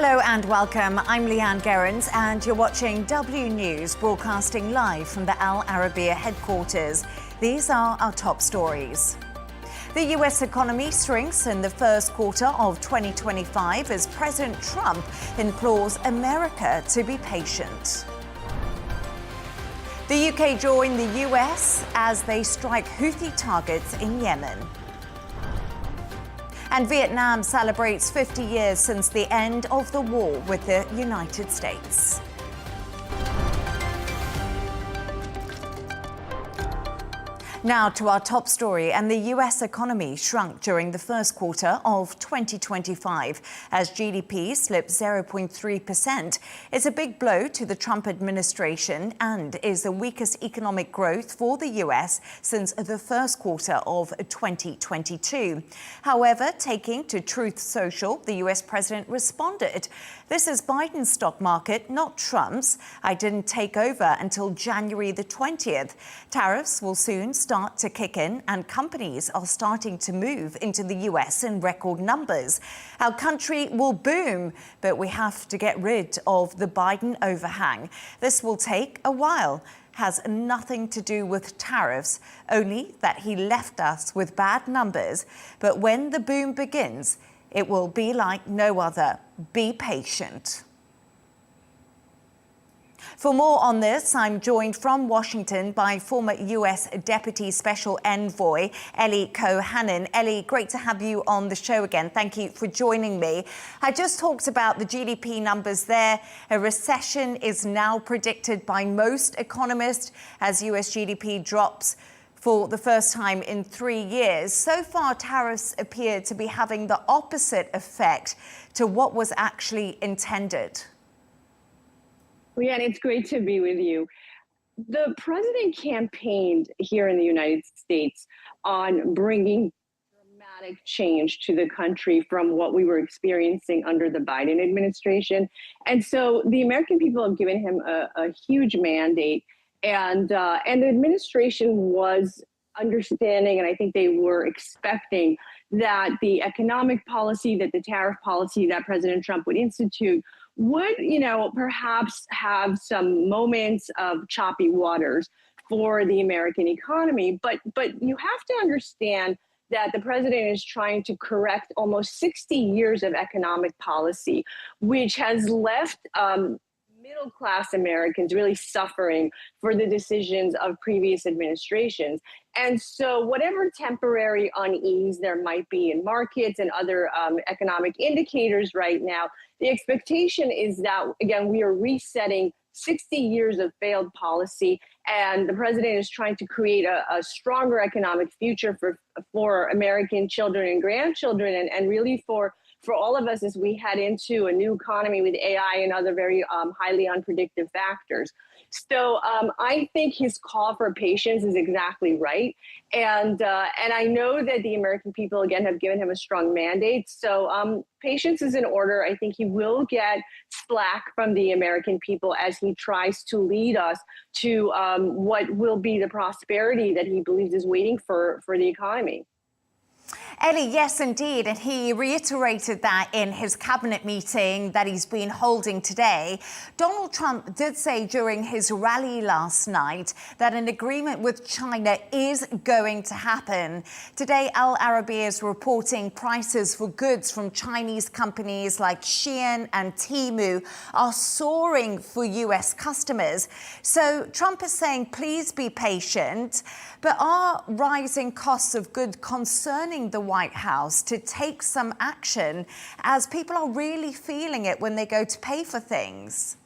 Hello and welcome. I'm Leigh-Ann Gerrans and you're watching W News, broadcasting live from the Al Arabiya headquarters. These are our top stories. The US economy shrinks in the first quarter of 2025 as President Trump implores America to be patient. The UK join the US as they strike Houthi targets in Yemen. And Vietnam celebrates 50 years since the end of the war with the United States. Now to our top story, and the US economy shrunk during the first quarter of 2025 as GDP slipped 0.3%. It's a big blow to the Trump administration and is the weakest economic growth for the US since the first quarter of 2022. However, taking to Truth Social, the US president responded. This is Biden's stock market, not Trump's. I didn't take over until January the 20th. Tariffs will soon start to kick in and companies are starting to move into the US in record numbers. Our country will boom, but we have to get rid of the Biden overhang. This will take a while. Has nothing to do with tariffs, only that he left us with bad numbers. But when the boom begins, it will be like no other. Be patient. For more on this, I'm joined from Washington by former US Deputy Special Envoy Ellie Cohanim. Ellie, great to have you on the show again. Thank you for joining me. I just talked about the GDP numbers there. A recession is now predicted by most economists as US GDP drops for the first time in 3 years. So far, tariffs appear to be having the opposite effect to what was actually intended. Leigh-Ann, it's great to be with you. The president campaigned here in the United States on bringing dramatic change to the country from what we were experiencing under the Biden administration. And so the American people have given him a huge mandate. And the administration was understanding, and I think they were expecting that the economic policy, that the tariff policy that President Trump would institute would, perhaps have some moments of choppy waters for the American economy. But you have to understand that the president is trying to correct almost 60 years of economic policy, which has left middle-class Americans really suffering for the decisions of previous administrations. And so whatever temporary unease there might be in markets and other economic indicators right now, the expectation is that, again, we are resetting 60 years of failed policy, and the president is trying to create a stronger economic future for American children and grandchildren, and really for all of us as we head into a new economy with AI and other very highly unpredictable factors. So I think his call for patience is exactly right. And I know that the American people, again, have given him a strong mandate. So patience is in order. I think he will get slack from the American people as he tries to lead us to what will be the prosperity that he believes is waiting for the economy. Ellie, yes, indeed. And he reiterated that in his cabinet meeting that he's been holding today. Donald Trump did say during his rally last night that an agreement with China is going to happen. Today, Al Arabiya is reporting prices for goods from Chinese companies like Shaan and Temu are soaring for US customers. So Trump is saying, please be patient. But are rising costs of goods concerning the White House to take some action as people are really feeling it when they go to pay for things?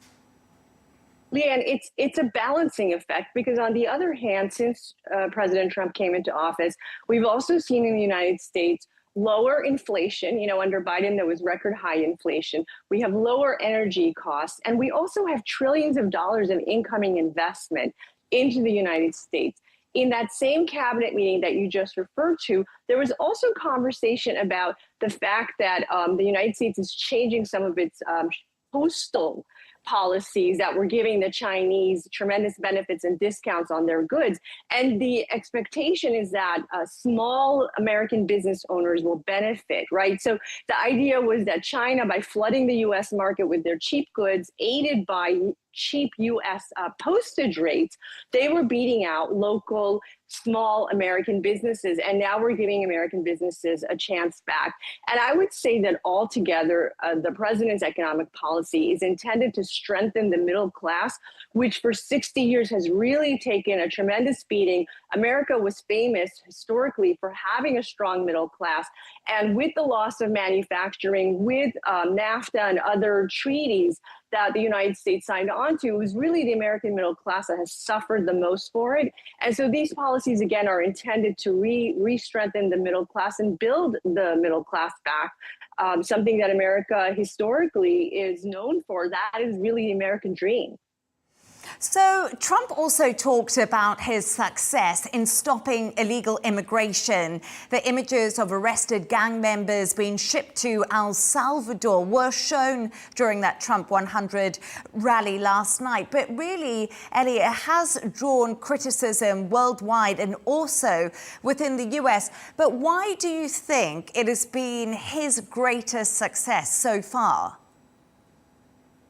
Leigh-Ann, it's a balancing effect because on the other hand, since President Trump came into office, we've also seen in the United States lower inflation. Under Biden, there was record high inflation. We have lower energy costs, and we also have trillions of dollars of incoming investment into the United States. In that same cabinet meeting that you just referred to, there was also conversation about the fact that the United States is changing some of its postal policies that were giving the Chinese tremendous benefits and discounts on their goods. And the expectation is that small American business owners will benefit, right? So the idea was that China, by flooding the US market with their cheap goods, aided by cheap US postage rates, they were beating out local small American businesses. And now we're giving American businesses a chance back. And I would say that altogether, the president's economic policy is intended to strengthen the middle class, which for 60 years has really taken a tremendous beating. America was famous historically for having a strong middle class. And with the loss of manufacturing, with NAFTA and other treaties that the United States signed on to, it was really the American middle class that has suffered the most for it. And so these policies, again, are intended to re-strengthen the middle class and build the middle class back. Something that America historically is known for. That is really the American dream. So Trump also talked about his success in stopping illegal immigration. The images of arrested gang members being shipped to El Salvador were shown during that Trump 100 rally last night. But really, Ellie, it has drawn criticism worldwide and also within the US. But why do you think it has been his greatest success so far?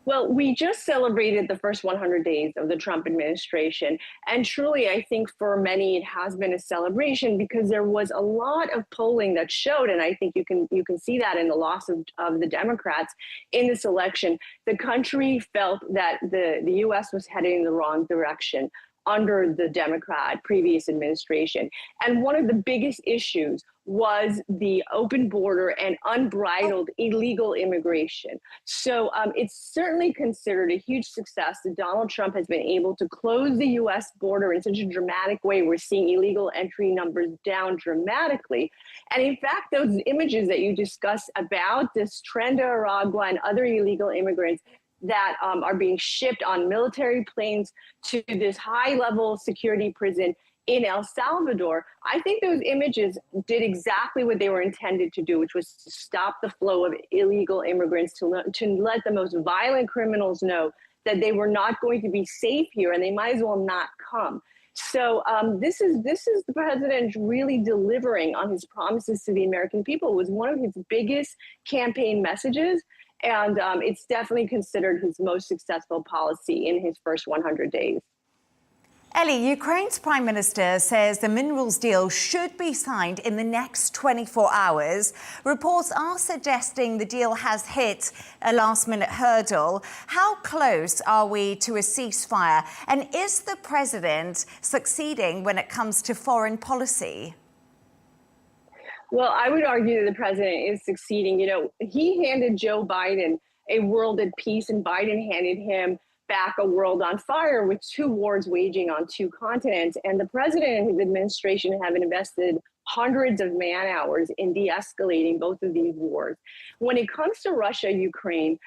Well, we just celebrated the first 100 days of the Trump administration. And truly, I think for many, it has been a celebration because there was a lot of polling that showed, and I think you can see that in the loss of the Democrats in this election. The country felt that the U.S. was heading in the wrong direction under the Democrat previous administration. And one of the biggest issues was the open border and unbridled illegal immigration. So it's certainly considered a huge success that Donald Trump has been able to close the US border in such a dramatic way. We're seeing illegal entry numbers down dramatically. And in fact, those images that you discussed about this Trenda Aragua and other illegal immigrants that are being shipped on military planes to this high-level security prison in El Salvador, I think those images did exactly what they were intended to do, which was to stop the flow of illegal immigrants, to let the most violent criminals know that they were not going to be safe here and they might as well not come. So this is the president really delivering on his promises to the American people. It was one of his biggest campaign messages. And it's definitely considered his most successful policy in his first 100 days. Ellie, Ukraine's Prime Minister says the minerals deal should be signed in the next 24 hours. Reports are suggesting the deal has hit a last-minute hurdle. How close are we to a ceasefire? And is the president succeeding when it comes to foreign policy? Well, I would argue that the president is succeeding. You know, he handed Joe Biden a world at peace, and Biden handed him back a world on fire with two wars waging on two continents. And the president and his administration have invested hundreds of man hours in de-escalating both of these wars. When it comes to Russia, Ukraine,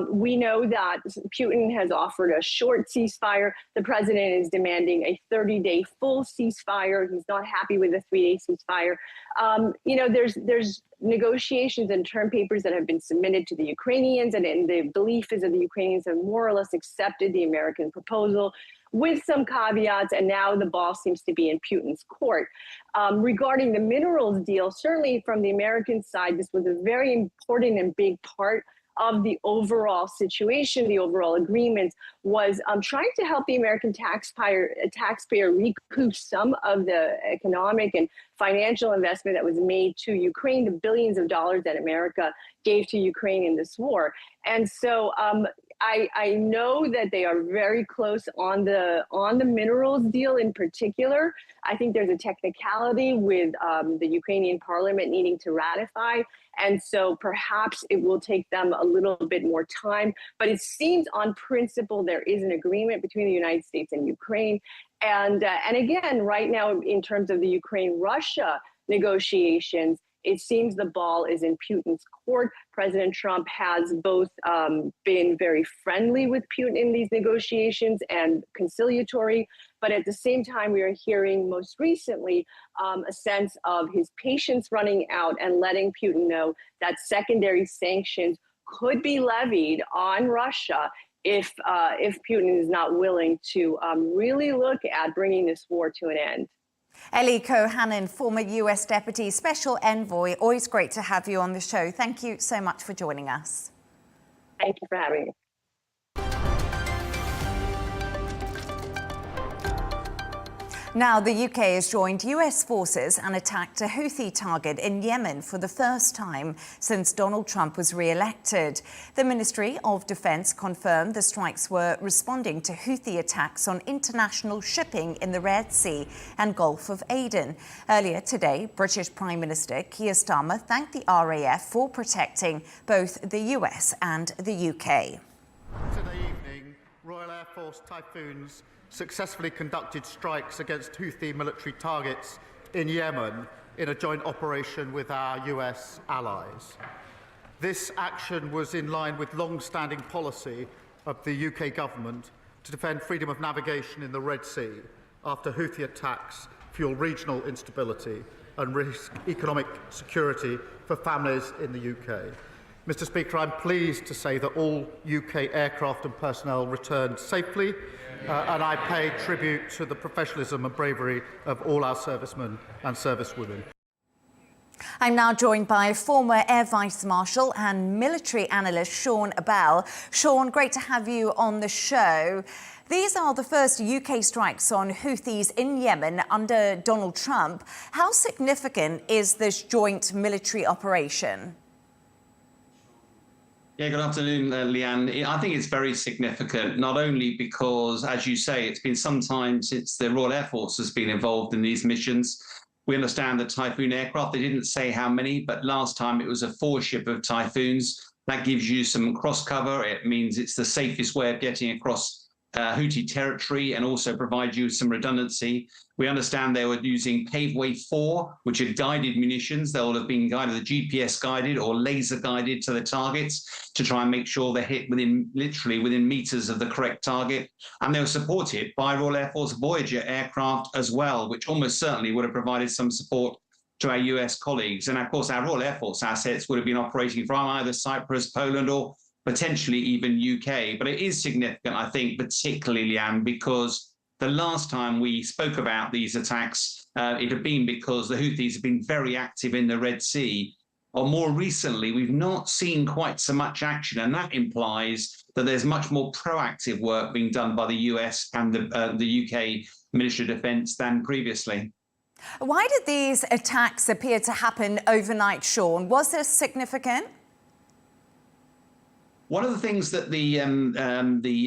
we know that Putin has offered a short ceasefire. The president is demanding a 30-day full ceasefire. He's not happy with a 3-day ceasefire. You know, there's negotiations and term papers that have been submitted to the Ukrainians, and the belief is that the Ukrainians have more or less accepted the American proposal with some caveats, and now the ball seems to be in Putin's court. Regarding the minerals deal, certainly from the American side, this was a very important and big part of the overall situation. The overall agreement was trying to help the American taxpayer recoup some of the economic and financial investment that was made to Ukraine, the billions of dollars that America gave to Ukraine in this war. And so I know that they are very close on the minerals deal in particular. I think there's a technicality with the Ukrainian parliament needing to ratify. And so perhaps it will take them a little bit more time. But it seems on principle there is an agreement between the United States and Ukraine. And again, right now, in terms of the Ukraine-Russia negotiations, it seems the ball is in Putin's court. President Trump has both been very friendly with Putin in these negotiations and conciliatory, but at the same time, we are hearing most recently a sense of his patience running out and letting Putin know that secondary sanctions could be levied on Russia if Putin is not willing to really look at bringing this war to an end. Ellie Cohanim, former US Deputy Special Envoy, always great to have you on the show. Thank you so much for joining us. Thank you for having me. Now, the UK has joined US forces and attacked a Houthi target in Yemen for the first time since Donald Trump was re-elected. The Ministry of Defence confirmed the strikes were responding to Houthi attacks on international shipping in the Red Sea and Gulf of Aden. Earlier today, British Prime Minister Keir Starmer thanked the RAF for protecting both the US and the UK. Today evening, Royal Air Force Typhoons successfully conducted strikes against Houthi military targets in Yemen in a joint operation with our US allies. This action was in line with long-standing policy of the UK government to defend freedom of navigation in the Red Sea after Houthi attacks fuel regional instability and risk economic security for families in the UK. Mr. Speaker, I'm pleased to say that all UK aircraft and personnel returned safely, and I pay tribute to the professionalism and bravery of all our servicemen and servicewomen. I'm now joined by former Air Vice Marshal and military analyst Shaan. Shaan, great to have you on the show. These are the first UK strikes on Houthis in Yemen under Donald Trump. How significant is this joint military operation? Yeah, good afternoon, Leigh-Ann. I think it's very significant, not only because, as you say, it's been some time since the Royal Air Force has been involved in these missions. We understand the Typhoon aircraft, they didn't say how many, but last time it was a 4-ship of Typhoons. That gives you some cross cover. It means it's the safest way of getting across Houthi territory and also provides you with some redundancy. We understand they were using Paveway 4, which are guided munitions. They'll have been guided, GPS guided or laser guided to the targets to try and make sure they're hit literally within meters of the correct target. And they were supported by Royal Air Force Voyager aircraft as well, which almost certainly would have provided some support to our US colleagues. And of course, our Royal Air Force assets would have been operating from either Cyprus, Poland, or potentially even UK. But it is significant, I think, particularly, Leigh-Ann, because the last time we spoke about these attacks, it had been because the Houthis have been very active in the Red Sea. Or more recently, we've not seen quite so much action, and that implies that there's much more proactive work being done by the US and the UK Ministry of Defence than previously. Why did these attacks appear to happen overnight, Shaan? Was this significant? One of the things that the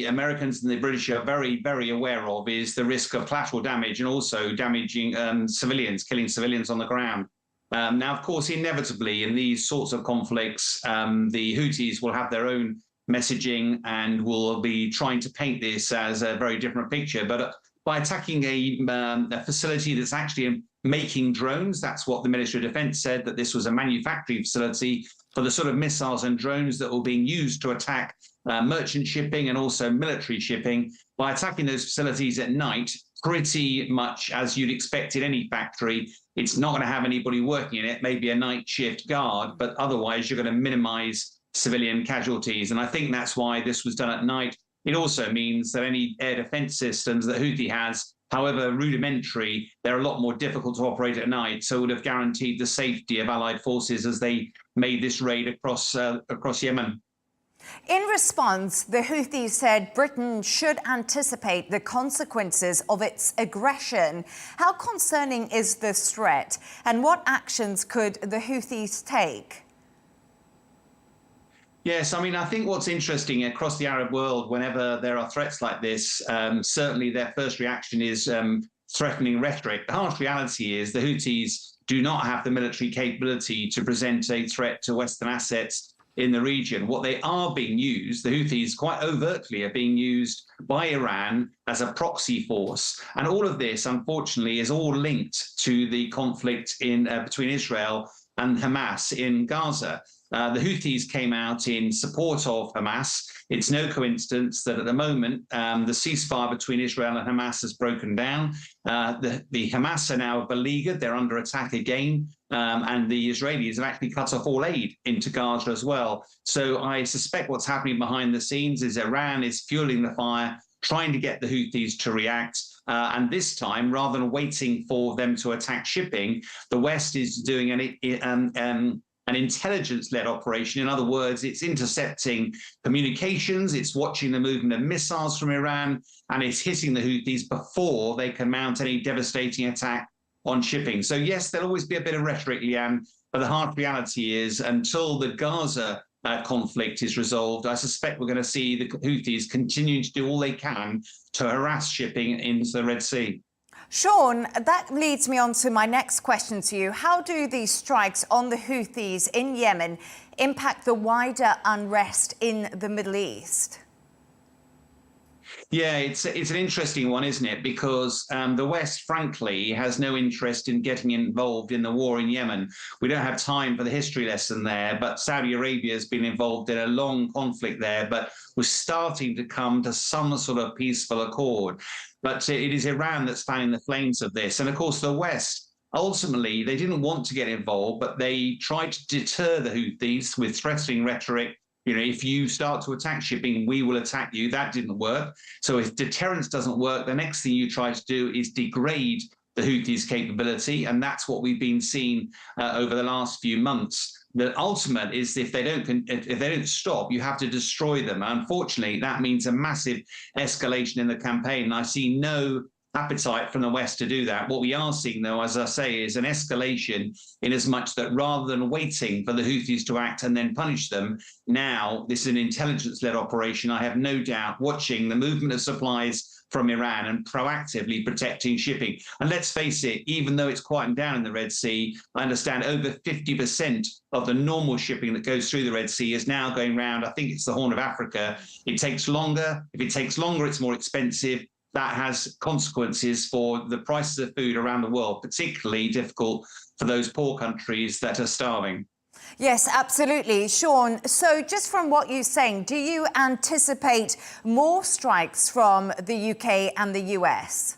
Americans and the British are very, very aware of is the risk of collateral damage and also damaging civilians, killing civilians on the ground. Now, of course, inevitably in these sorts of conflicts, the Houthis will have their own messaging and will be trying to paint this as a very different picture. But by attacking a facility that's actually making drones, that's what the Ministry of Defence said, that this was a manufacturing facility for the sort of missiles and drones that were being used to attack merchant shipping and also military shipping. By attacking those facilities at night, pretty much as you'd expect in any factory, it's not going to have anybody working in it, maybe a night shift guard, but otherwise you're going to minimize civilian casualties. And I think that's why this was done at night. It also means that any air defense systems that Houthi has, however rudimentary, they're a lot more difficult to operate at night. So it would have guaranteed the safety of Allied forces as they made this raid across Yemen. In response, the Houthis said Britain should anticipate the consequences of its aggression. How concerning is this threat, and what actions could the Houthis take? Yes, I mean, I think what's interesting across the Arab world, whenever there are threats like this, certainly their first reaction is threatening rhetoric. The harsh reality is the Houthis do not have the military capability to present a threat to Western assets in the region. What they are being used, the Houthis quite overtly are being used by Iran as a proxy force. And all of this, unfortunately, is all linked to the conflict between Israel and Hamas in Gaza. The Houthis came out in support of Hamas. It's no coincidence that at the moment, the ceasefire between Israel and Hamas has broken down. The Hamas are now beleaguered. They're under attack again and the Israelis have actually cut off all aid into Gaza as well. So I suspect what's happening behind the scenes is Iran is fueling the fire, trying to get the Houthis to react. And this time, rather than waiting for them to attack shipping, the West is doing an intelligence-led operation. In other words, it's intercepting communications, it's watching the movement of missiles from Iran, and it's hitting the Houthis before they can mount any devastating attack on shipping. So yes, there'll always be a bit of rhetoric, Leigh-Ann, but the hard reality is until the Gaza conflict is resolved, I suspect we're going to see the Houthis continuing to do all they can to harass shipping into the Red Sea. Shaan, that leads me on to my next question to you. How do these strikes on the Houthis in Yemen impact the wider unrest in the Middle East? Yeah, it's an interesting one, isn't it? Because the West, frankly, has no interest in getting involved in the war in Yemen. We don't have time for the history lesson there, but Saudi Arabia has been involved in a long conflict there, but we're starting to come to some sort of peaceful accord. But it is Iran that's fanning the flames of this. And of course, the West, ultimately, they didn't want to get involved, but they tried to deter the Houthis with threatening rhetoric. You know, if you start to attack shipping, we will attack you. That didn't work. So if deterrence doesn't work, the next thing you try to do is degrade the Houthis' capability. And that's what we've been seeing over the last few months. The ultimate is if they don't stop, you have to destroy them. Unfortunately, that means a massive escalation in the campaign. And I see no appetite from the West to do that. What we are seeing, though, as I say, is an escalation in as much that rather than waiting for the Houthis to act and then punish them, now this is an intelligence-led operation, I have no doubt, watching the movement of supplies from Iran and proactively protecting shipping. And let's face it, even though it's quieting down in the Red Sea, I understand over 50% of the normal shipping that goes through the Red Sea is now going round, I think it's the Horn of Africa. It takes longer. If it takes longer, it's more expensive. That has consequences for the prices of food around the world, particularly difficult for those poor countries that are starving. Yes, absolutely. Shaan, so just from what you're saying, do you anticipate more strikes from the UK and the US?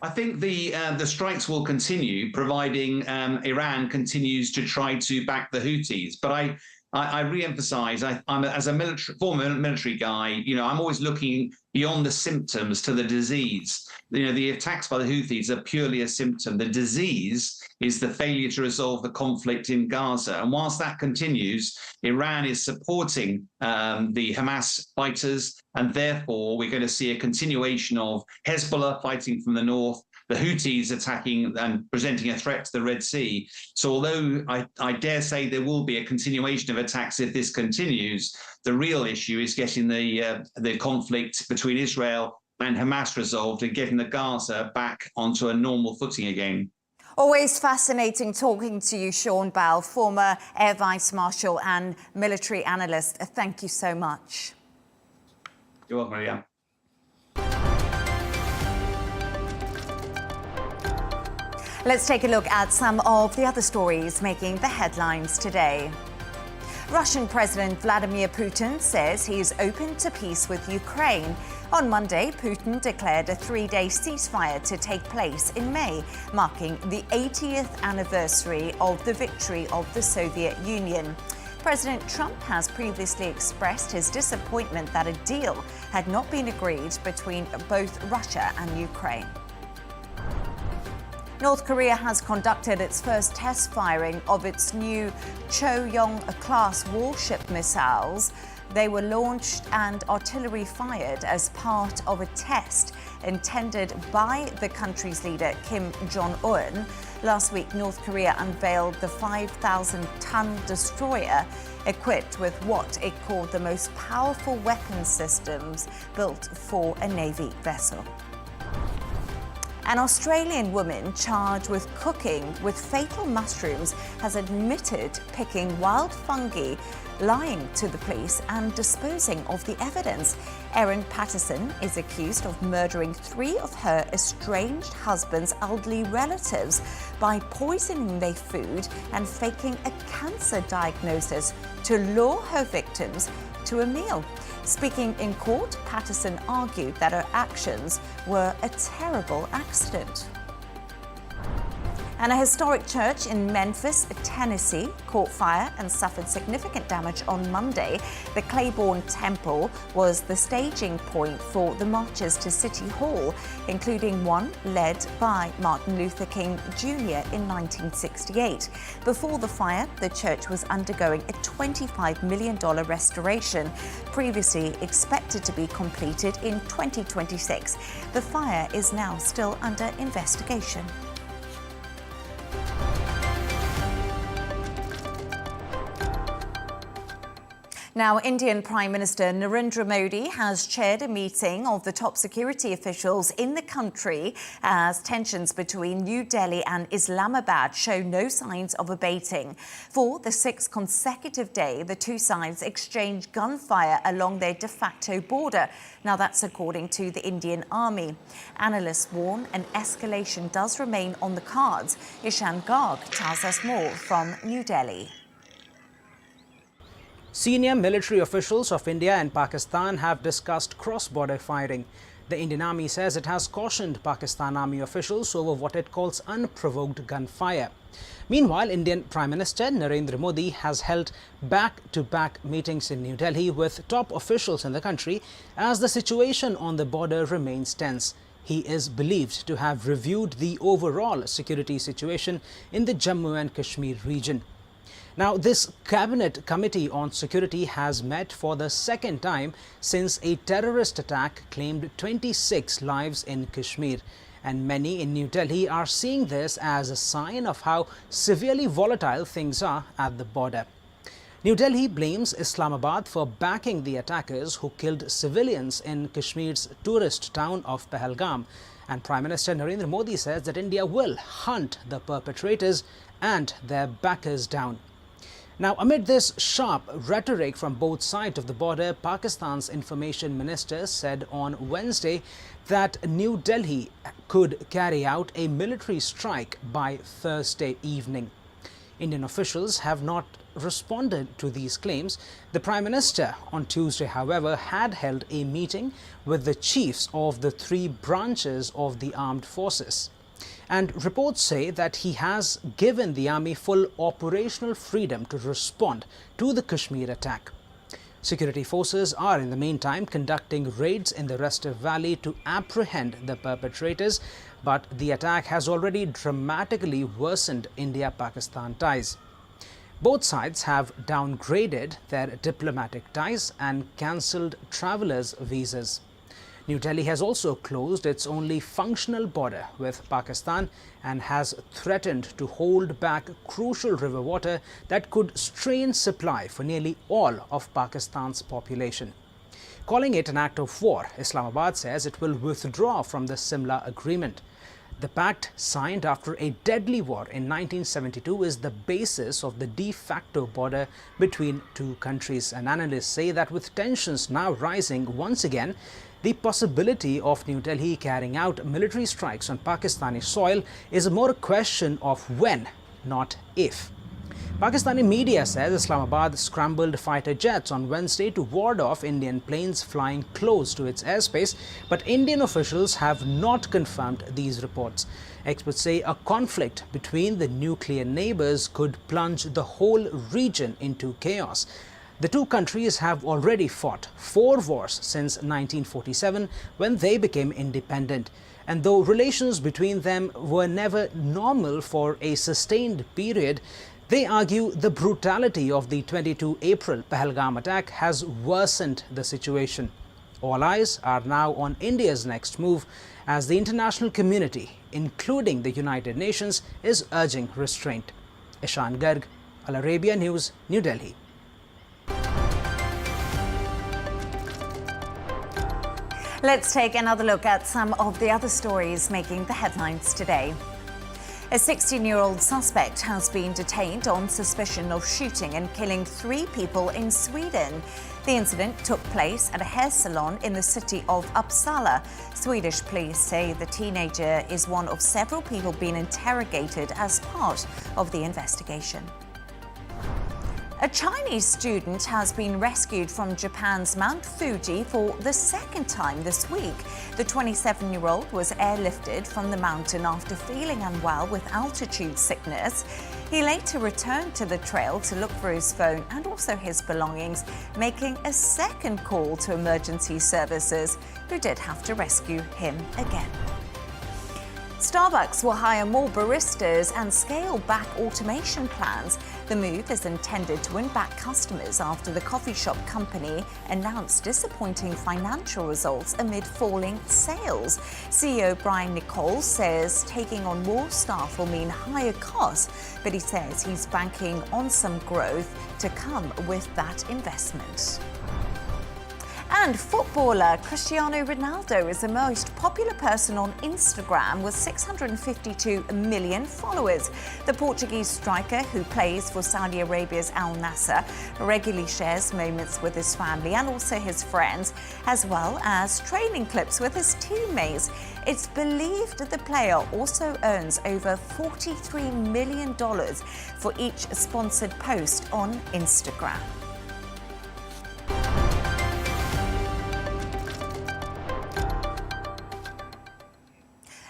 I think the strikes will continue, providing Iran continues to try to back the Houthis. But I re-emphasize, I'm as a former military guy, you know, I'm always looking beyond the symptoms to the disease. You know, the attacks by the Houthis are purely a symptom. The disease is the failure to resolve the conflict in Gaza. And whilst that continues, Iran is supporting the Hamas fighters, and therefore we're going to see a continuation of Hezbollah fighting from the north, the Houthis attacking and presenting a threat to the Red Sea. So although I dare say there will be a continuation of attacks if this continues, the real issue is getting the conflict between Israel and Hamas resolved and getting the Gaza back onto a normal footing again. Always fascinating talking to you, Shaan Bal, former Air Vice Marshal and military analyst. Thank you so much. You're welcome, Leigh-Ann. Let's take a look at some of the other stories making the headlines today. Russian President Vladimir Putin says he is open to peace with Ukraine. On Monday, Putin declared a 3-day ceasefire to take place in May, marking the 80th anniversary of the victory of the Soviet Union. President Trump has previously expressed his disappointment that a deal had not been agreed between both Russia and Ukraine. North Korea has conducted its first test firing of its new Choyong-class warship missiles. They were launched and artillery fired as part of a test intended by the country's leader, Kim Jong-un. Last week, North Korea unveiled the 5,000-ton destroyer equipped with what it called the most powerful weapon systems built for a Navy vessel. An Australian woman charged with cooking with fatal mushrooms has admitted picking wild fungi, lying to the police and disposing of the evidence. Erin Patterson is accused of murdering 3 of her estranged husband's elderly relatives by poisoning their food and faking a cancer diagnosis to lure her victims to a meal. Speaking in court, Patterson argued that her actions were a terrible accident. And a historic church in Memphis, Tennessee, caught fire and suffered significant damage on Monday. The Claiborne Temple was the staging point for the marches to City Hall, including one led by Martin Luther King Jr. in 1968. Before the fire, the church was undergoing a $25 million restoration, previously expected to be completed in 2026. The fire is now still under investigation. Now, Indian Prime Minister Narendra Modi has chaired a meeting of the top security officials in the country as tensions between New Delhi and Islamabad show no signs of abating. For the sixth consecutive day, the two sides exchanged gunfire along their de facto border. Now, that's according to the Indian Army. Analysts warn an escalation does remain on the cards. Shaan tells us more from New Delhi. Senior military officials of India and Pakistan have discussed cross-border firing. The Indian Army says it has cautioned Pakistan Army officials over what it calls unprovoked gunfire. Meanwhile, Indian Prime Minister Narendra Modi has held back-to-back meetings in New Delhi with top officials in the country as the situation on the border remains tense. He is believed to have reviewed the overall security situation in the Jammu and Kashmir region. Now, this Cabinet Committee on Security has met for the second time since a terrorist attack claimed 26 lives in Kashmir. And many in New Delhi are seeing this as a sign of how severely volatile things are at the border. New Delhi blames Islamabad for backing the attackers who killed civilians in Kashmir's tourist town of Pahalgam. And Prime Minister Narendra Modi says that India will hunt the perpetrators and their backers down. Now, amid this sharp rhetoric from both sides of the border, Pakistan's information minister said on Wednesday that New Delhi could carry out a military strike by Thursday evening. Indian officials have not responded to these claims. The Prime Minister on Tuesday, however, had held a meeting with the chiefs of the three branches of the armed forces. And reports say that he has given the army full operational freedom to respond to the Kashmir attack. Security forces are in the meantime conducting raids in the Restive Valley to apprehend the perpetrators, but the attack has already dramatically worsened India-Pakistan ties. Both sides have downgraded their diplomatic ties and cancelled travelers' visas. New Delhi has also closed its only functional border with Pakistan and has threatened to hold back crucial river water that could strain supply for nearly all of Pakistan's population. Calling it an act of war, Islamabad says it will withdraw from the Simla agreement. The pact, signed after a deadly war in 1972, is the basis of the de facto border between two countries. And analysts say that with tensions now rising once again, the possibility of New Delhi carrying out military strikes on Pakistani soil is more a question of when, not if. Pakistani media says Islamabad scrambled fighter jets on Wednesday to ward off Indian planes flying close to its airspace, but Indian officials have not confirmed these reports. Experts say a conflict between the nuclear neighbors could plunge the whole region into chaos. The two countries have already fought 4 wars since 1947 when they became independent. And though relations between them were never normal for a sustained period, they argue the brutality of the 22 April Pahalgam attack has worsened the situation. All eyes are now on India's next move as the international community, including the United Nations, is urging restraint. Shaan, Al Arabiya News, New Delhi. Let's take another look at some of the other stories making the headlines today. A 16-year-old suspect has been detained on suspicion of shooting and killing 3 people in Sweden. The incident took place at a hair salon in the city of Uppsala. Swedish police say the teenager is one of several people being interrogated as part of the investigation. A Chinese student has been rescued from Japan's Mount Fuji for the second time this week. The 27-year-old was airlifted from the mountain after feeling unwell with altitude sickness. He later returned to the trail to look for his phone and also his belongings, making a second call to emergency services, who did have to rescue him again. Starbucks will hire more baristas and scale back automation plans. The move is intended to win back customers after the coffee shop company announced disappointing financial results amid falling sales. CEO Brian Nichols says taking on more staff will mean higher costs, but he says he's banking on some growth to come with that investment. And footballer Cristiano Ronaldo is the most popular person on Instagram with 652 million followers. The Portuguese striker, who plays for Saudi Arabia's Al Nassr, regularly shares moments with his family and also his friends, as well as training clips with his teammates. It's believed that the player also earns over $43 million for each sponsored post on Instagram.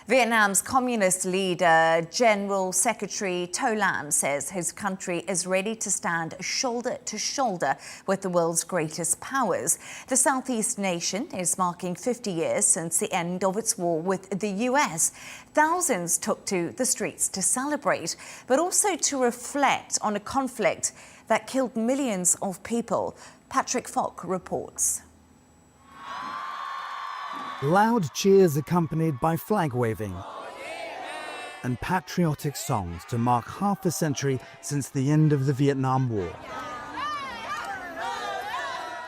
Vietnam's communist leader, General Secretary To Lam, says his country is ready to stand shoulder to shoulder with the world's greatest powers. The Southeast nation is marking 50 years since the end of its war with the US. Thousands took to the streets to celebrate, but also to reflect on a conflict that killed millions of people. Patrick Falk reports. Loud cheers accompanied by flag waving and patriotic songs to mark half a century since the end of the Vietnam War.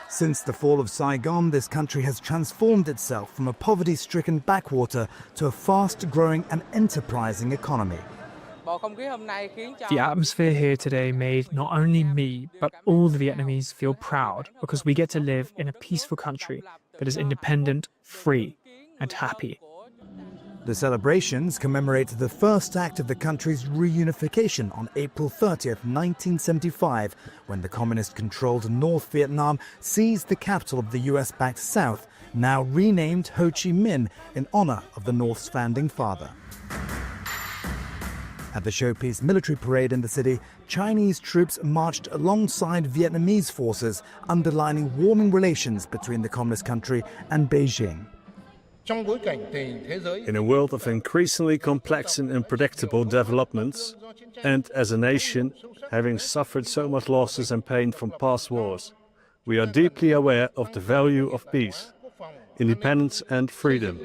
Since the fall of Saigon, this country has transformed itself from a poverty-stricken backwater to a fast-growing and enterprising economy. The atmosphere here today made not only me, but all the Vietnamese feel proud because we get to live in a peaceful country that is independent, free, and happy. The celebrations commemorate the first act of the country's reunification on April 30th, 1975, when the communist-controlled North Vietnam seized the capital of the US-backed South, now renamed Ho Chi Minh, in honor of the North's founding father. At the showpiece military parade in the city, Chinese troops marched alongside Vietnamese forces, underlining warming relations between the communist country and Beijing. In a world of increasingly complex and unpredictable developments, and as a nation having suffered so much losses and pain from past wars, we are deeply aware of the value of peace, independence and freedom.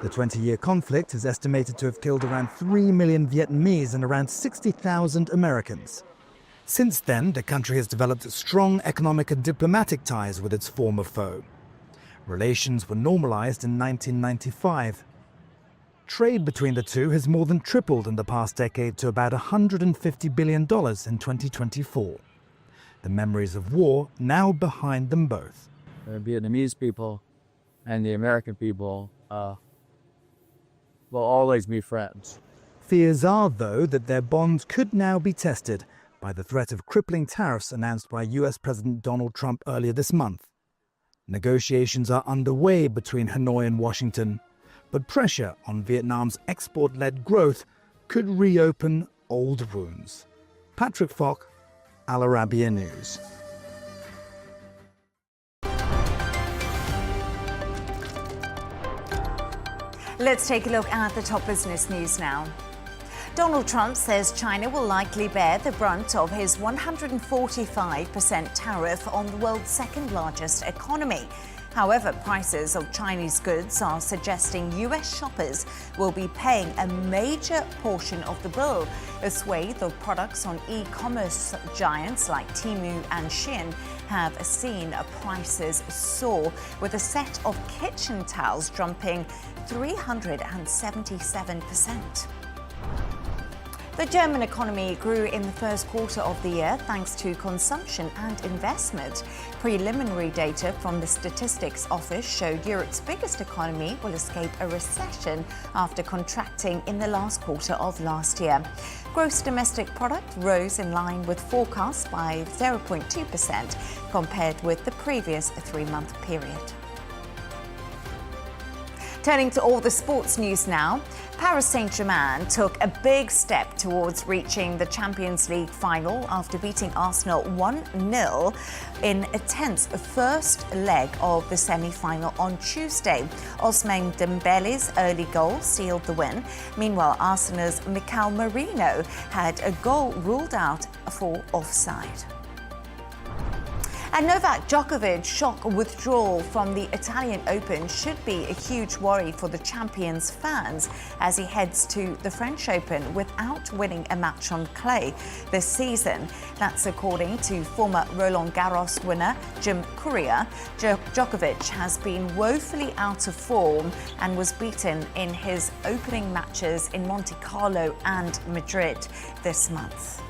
The 20-year conflict is estimated to have killed around 3 million Vietnamese and around 60,000 Americans. Since then, the country has developed strong economic and diplomatic ties with its former foe. Relations were normalized in 1995. Trade between the two has more than tripled in the past decade to about $150 billion in 2024. The memories of war now behind them both. The Vietnamese people and the American people will always be friends. Fears are, though, that their bonds could now be tested by the threat of crippling tariffs announced by US President Donald Trump earlier this month. Negotiations are underway between Hanoi and Washington, but pressure on Vietnam's export-led growth could reopen old wounds. Patrick Falk, Al Arabiya News. Let's take a look at the top business news now. Donald Trump says China will likely bear the brunt of his 145% tariff on the world's second largest economy. However, prices of Chinese goods are suggesting US shoppers will be paying a major portion of the bill. A swathe of products on e-commerce giants like Temu and Shaan have seen prices soar, with a set of kitchen towels jumping 377%. The German economy grew in the first quarter of the year thanks to consumption and investment. Preliminary data from the Statistics Office showed Europe's biggest economy will escape a recession after contracting in the last quarter of last year. Gross domestic product rose in line with forecasts by 0.2% compared with the previous three-month period. Turning to all the sports news now, Paris Saint-Germain took a big step towards reaching the Champions League final after beating Arsenal 1-0 in a tense first leg of the semi-final on Tuesday. Ousmane Dembele's early goal sealed the win. Meanwhile, Arsenal's Mikel Merino had a goal ruled out for offside. And Novak Djokovic's shock withdrawal from the Italian Open should be a huge worry for the champion's fans as he heads to the French Open without winning a match on clay this season. That's according to former Roland Garros winner Jim Courier. Djokovic has been woefully out of form and was beaten in his opening matches in Monte Carlo and Madrid this month.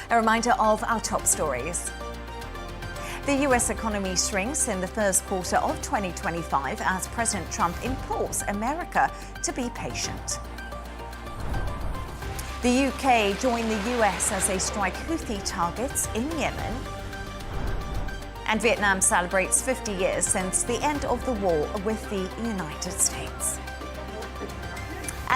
A reminder of our top stories. The US economy shrinks in the first quarter of 2025 as President Trump implores America to be patient. The UK joined the US as they strike Houthi targets in Yemen. And Vietnam celebrates 50 years since the end of the war with the United States.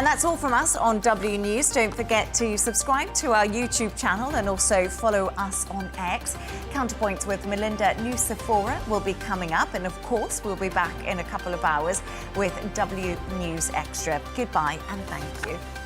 And that's all from us on W News. Don't forget to subscribe to our YouTube channel and also follow us on X. Counterpoints with Melinda Nusafora will be coming up. And of course, we'll be back in a couple of hours with W News Extra. Goodbye and thank you.